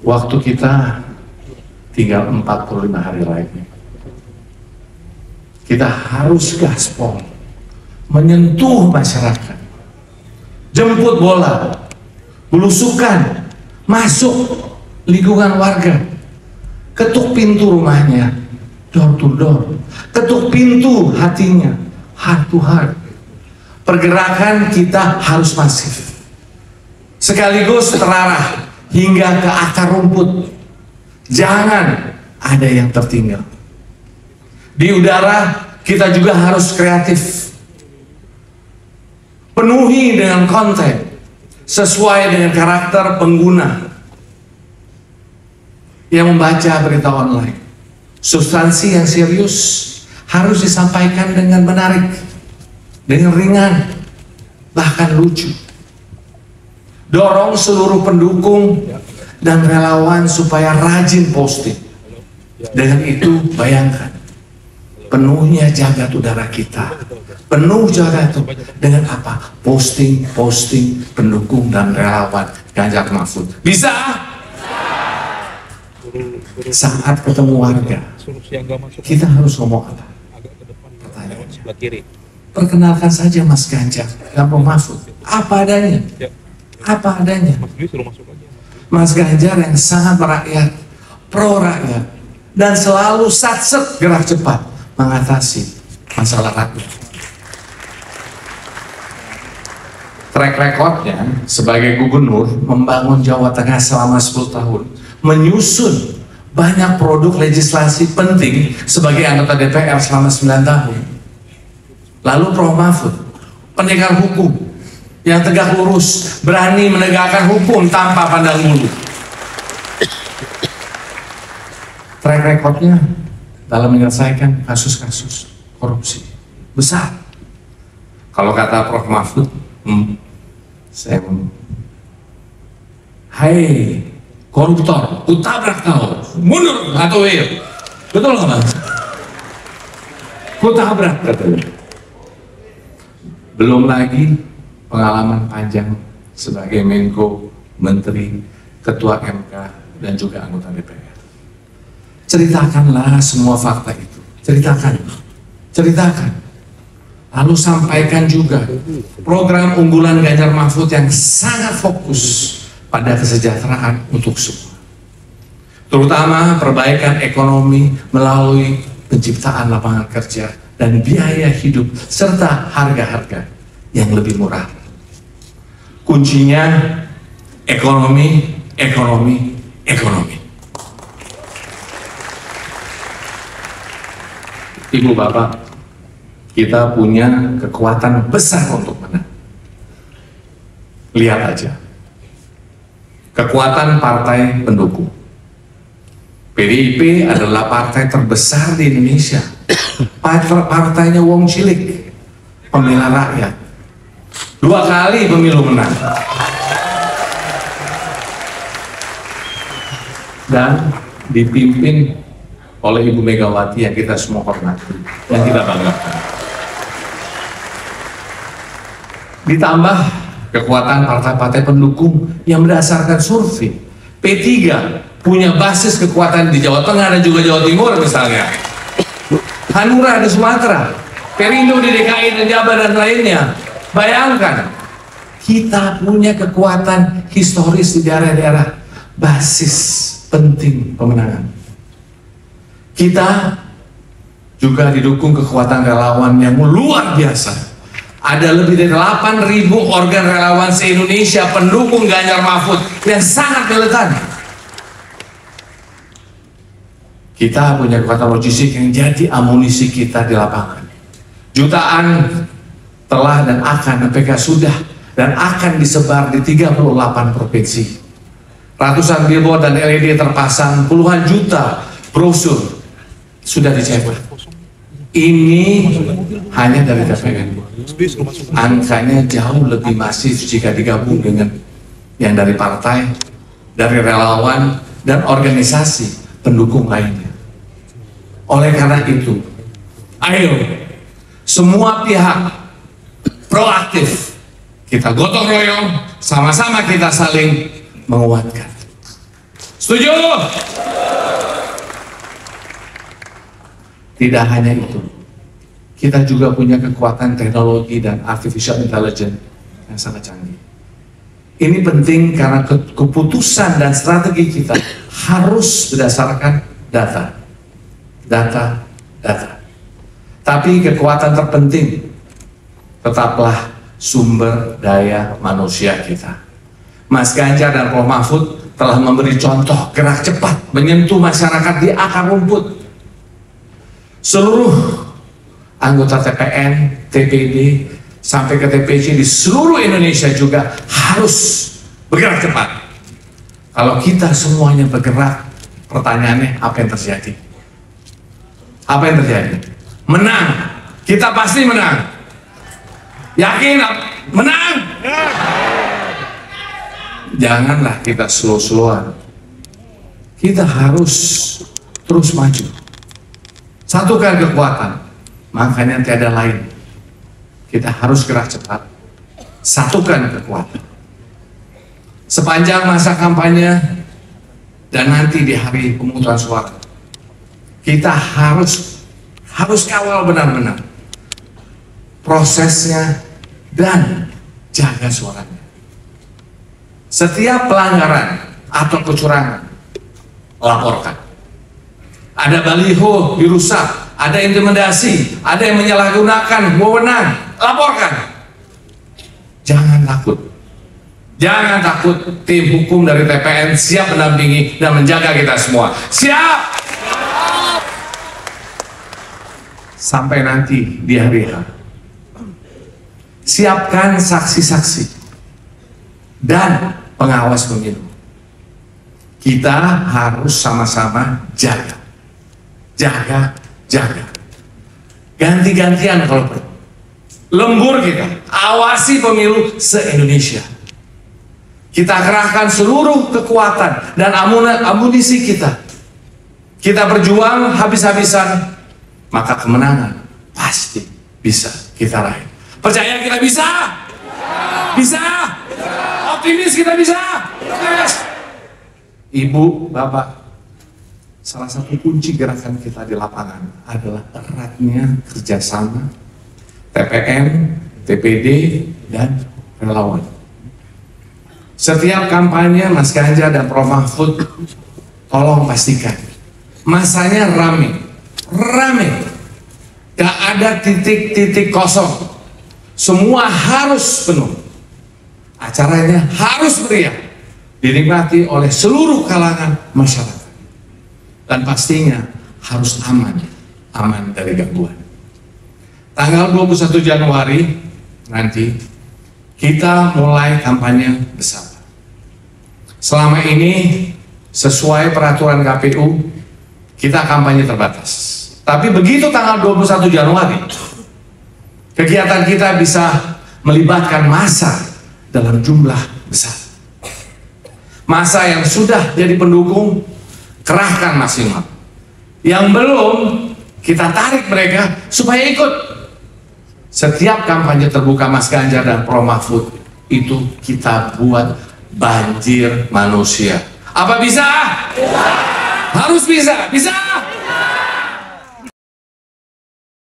Waktu kita tinggal 45 hari lagi. Kita harus gaspol, menyentuh masyarakat, jemput bola, belusukan, masuk lingkungan warga, ketuk pintu rumahnya, door to door, ketuk pintu hatinya, heart to heart. Pergerakan kita harus masif, sekaligus terarah hingga ke akar rumput. Jangan ada yang tertinggal. Di udara kita juga harus kreatif, penuhi dengan konten sesuai dengan karakter pengguna yang membaca berita online. Substansi yang serius harus disampaikan dengan menarik, dengan ringan, bahkan lucu. Dorong seluruh pendukung dan relawan supaya rajin posting. Dengan itu bayangkan, penuhnya jagat udara kita, penuh jagat itu dengan apa? Posting pendukung dan relawan Ganjar Mahfud. Bisa? Saat ketemu warga, kita harus ngomong apa? Pertanyaan. Perkenalkan saja Mas Ganjar dan Pak Mahfud, apa adanya, apa adanya. Mas Ganjar yang sangat merakyat, pro rakyat, dan selalu satset gerak cepat mengatasi masalah rakyat. Track recordnya sebagai gubernur membangun Jawa Tengah selama 10 tahun, menyusun banyak produk legislasi penting sebagai anggota DPR selama 9 tahun. Lalu Prof. Mahfud, pendekar hukum yang tegak lurus, berani menegakkan hukum tanpa pandang bulu. Track recordnya dalam menyelesaikan kasus-kasus korupsi besar. Kalau kata Prof. Mahfud, hai koruptor, kutabrak kau, mundur atau wir. Betul nggak Mas? Kutabrak katanya. Belum lagi pengalaman panjang sebagai Menko, Menteri, Ketua MK, dan juga anggota DPR. Ceritakanlah semua fakta itu, ceritakan. Lalu sampaikan juga program unggulan Ganjar Mahfud yang sangat fokus pada kesejahteraan untuk semua, terutama perbaikan ekonomi melalui penciptaan lapangan kerja dan biaya hidup serta harga-harga yang lebih murah. Kuncinya ekonomi. Ibu Bapak, kita punya kekuatan besar untuk menang. Lihat aja, kekuatan partai pendukung. PDIP adalah partai terbesar di Indonesia. Partainya Wong Cilik, pembela rakyat. 2 kali pemilu menang. Dan dipimpin oleh Ibu Megawati yang kita semua hormati, yang kita banggakan. Ditambah kekuatan partai-partai pendukung yang berdasarkan survei. P3 punya basis kekuatan di Jawa Tengah dan juga Jawa Timur misalnya. Hanura di Sumatera, Perindo di DKI dan Jabar dan lainnya. Bayangkan, kita punya kekuatan historis di daerah-daerah basis penting pemenangan. Kita juga didukung kekuatan relawan yang luar biasa. Ada lebih dari 8.000 organ relawan se-Indonesia pendukung Ganjar Mahfud yang sangat militan. Kita punya kekuatan logistik yang jadi amunisi kita di lapangan. Jutaan telah dan akan, MPK sudah dan akan disebar di 38 provinsi. Ratusan billboard dan LED terpasang, puluhan juta brosur sudah dicetak. Ini hanya dari TPN. Angkanya jauh lebih masif jika digabung dengan yang dari partai, dari relawan, dan organisasi pendukung lainnya. Oleh karena itu, ayo semua pihak proaktif, kita gotong royong, sama-sama kita saling menguatkan Setuju? Tidak hanya itu, kita juga punya kekuatan teknologi dan artificial intelligence yang sangat canggih. Ini penting karena keputusan dan strategi kita harus berdasarkan data. Tapi kekuatan terpenting tetaplah sumber daya manusia kita. Mas Ganjar dan Prof. Mahfud telah memberi contoh gerak cepat menyentuh masyarakat di akar rumput. Seluruh anggota TPN, TPD, sampai ke TPC di seluruh Indonesia juga harus bergerak cepat. Kalau kita semuanya bergerak, pertanyaannya apa yang terjadi? Apa yang terjadi? Menang. Kita pasti menang. Yakin? Menang? Janganlah kita slow-slowan. Kita harus terus maju. Satukan kekuatan. Makanya tiada lain. Kita harus gerak cepat. Satukan kekuatan. Sepanjang masa kampanye dan nanti di hari pemungutan suara, kita harus kawal benar-benar prosesnya dan jaga suaranya. Setiap pelanggaran atau kecurangan, laporkan. Ada baliho dirusak, ada intimidasi, ada yang menyalahgunakan wewenang, laporkan. Jangan takut. Jangan takut, tim hukum dari TPN siap mendampingi dan menjaga kita semua. Siap! Sampai nanti di hari H. Siapkan saksi-saksi dan pengawas pemilu. Kita harus sama-sama jaga. Ganti-gantian kalau perlu. Lembur kita, awasi pemilu se-Indonesia. Kita kerahkan seluruh kekuatan dan amunisi kita. Kita berjuang habis-habisan, maka kemenangan pasti bisa kita raih. Percaya kita bisa? Bisa? Optimis kita bisa? Yes. Ibu, Bapak, salah satu kunci gerakan kita di lapangan adalah eratnya kerjasama TPN, TPD, dan relawan. Setiap kampanye Mas Ganjar dan Prof. Mahfud, tolong pastikan masanya rame. Gak ada titik-titik kosong. Semua harus penuh. Acaranya harus meriah, dinikmati oleh seluruh kalangan masyarakat. Dan pastinya harus aman dari gangguan. Tanggal 21 Januari nanti kita mulai kampanye besar. Selama ini sesuai peraturan KPU kita kampanye terbatas. Tapi begitu tanggal 21 Januari kegiatan kita bisa melibatkan massa dalam jumlah besar. Massa yang sudah jadi pendukung, kerahkan maksimal. Yang belum, kita tarik mereka supaya ikut. Setiap kampanye terbuka Mas Ganjar dan Prof. Mahfud itu kita buat banjir manusia. Apa bisa? Bisa. Harus bisa. Bisa.